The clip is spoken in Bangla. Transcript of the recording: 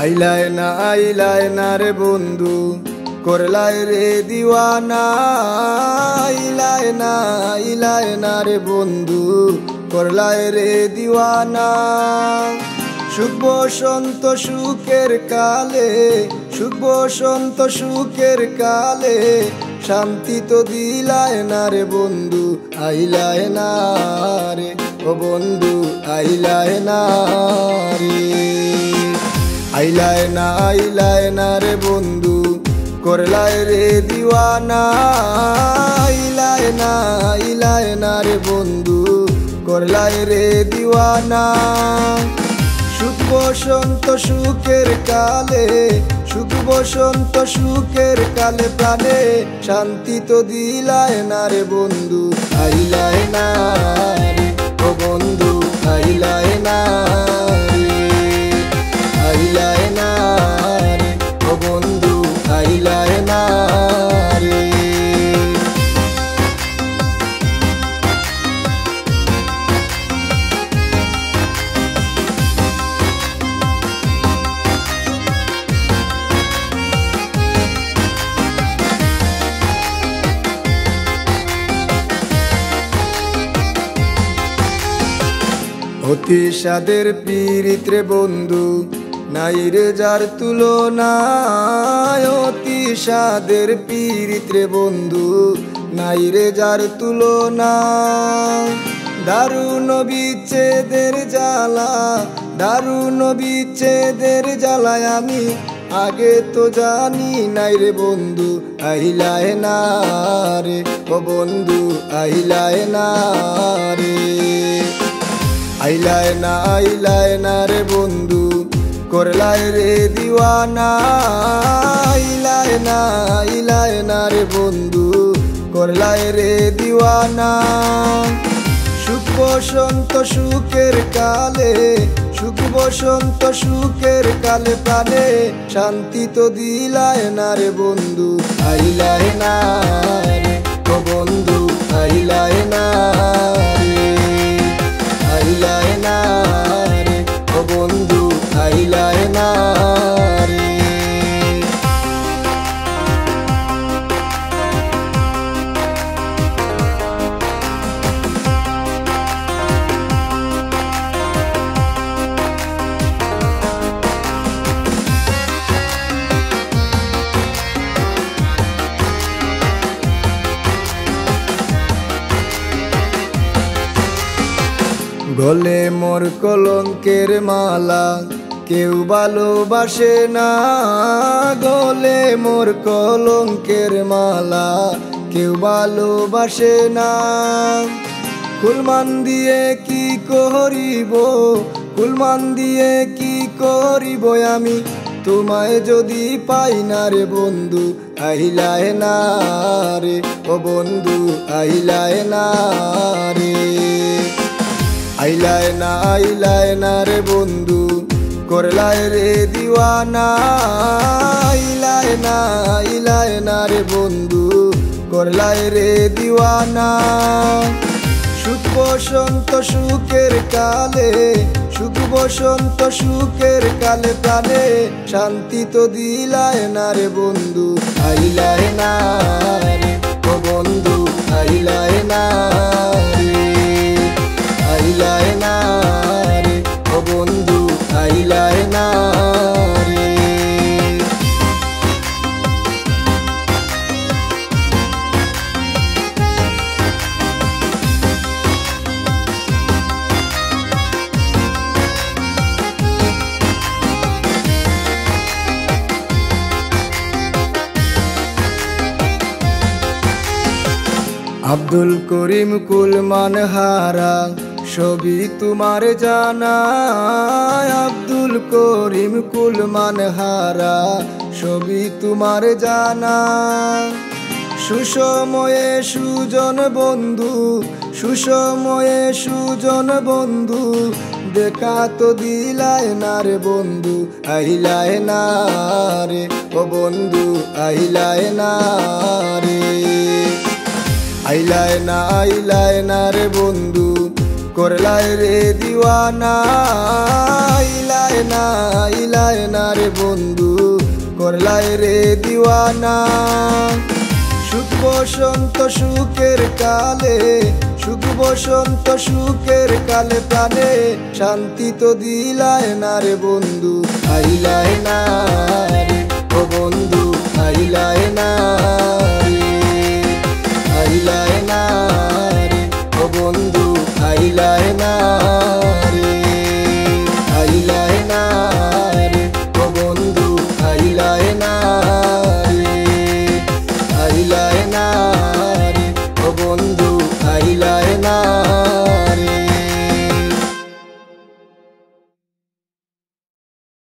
আইলায় না রে বন্ধু করলাই রে দিওয়ানা। আইলায় না রে বন্ধু করলাই রে দিওয়ানা। সুখ বসন্ত সুখের কালে, সুখ বসন্ত সুখের কালে শান্তি তো দিলায় না রে বন্ধু। আইলায় না রে ও বন্ধু আইলায় না রে। আইলায় না রে বন্ধু করলাই রে দিওয়ানা। আইলায় না রে বন্ধু করলাই রে দিওয়ানা। সুখ বসন্ত সুখের কালে, সুখ বসন্ত সুখের কালে প্রাণে শান্তি তো দিলায় না রে বন্ধু। আইলায় না রে ও বন্ধু আইলায় না রে। আইলায় না রে ও বন্ধু আইলায় না রে। অতি সাদের পীড়িত রে বন্ধু নাই রে যার তুলনা। অতি সাদের পীড়িত রে বন্ধু নাই রে যার তুলনা। দারুণ বিচ্ছেদের জ্বালা, দারুণ বিচ্ছেদের জ্বালায় আমি আগে তো জানি নাই রে বন্ধু। আইলায় না রে ও বন্ধু আইলায় না রে। আইলায় না রে বন্ধু করলাই রে দিওয়ানা। আইলায় না রে বন্ধু করলাই রে দিওয়ানা। সুখ বসন্ত সুখের কালে, সুখ বসন্ত সুখের কালে প্রাণে শান্তি তো দিলায় না রে বন্ধু। আইলায় না রে ও বন্ধু আইলায় না রে। আইলায় না রে ও বন্ধু আইলায় না রে। গলে মোর কলঙ্কের মালা কেউ ভালোবাসে না। গলে মোর কলঙ্কের মালা কেউ ভালোবাসে না। কুলমান দিয়ে কি করিব, কুলমান দিয়ে কি করিব আমি তোমায় যদি পাই না রে বন্ধু। আইলায় না রে ও বন্ধু আইলায় না রে। আইলায় না রে বন্ধু করলাই রে দিওয়ানা। আইলায় না রে বন্ধু করলাই রে দিওয়ানা। সুখ বসন্ত সুখের কালে, সুখ বসন্ত সুখের কালে প্রাণে শান্তি তো দিলায় না রে বন্ধু। আইলায় না রে ও বন্ধু আইলায় না রে। আইলায় না রে ও বন্ধু আইলায় না রে। আব্দুল করিম কুলমান হারা সবই তোমার জানা। আব্দুল করিম কুলমান হারা সবই তোমার জানা। সুসময়ে সুজন বন্ধু, সুসময়ে সুজন বন্ধু দেখা তো দিলায় না রে বন্ধু। আইলায় না রে ও বন্ধু আইলায় না রে। আইলায় না রে বন্ধু করলাই রে দিওয়ানা। ইলায় না রে বন্ধু করলাই রে দিওয়ানা। সুখ বসন্ত সুখের কালে, সুখ বসন্ত সুখের কালে প্রাণে শান্তি তো দিলায় না রে বন্ধু। আইলায় না রে ও বন্ধু আইলায় না।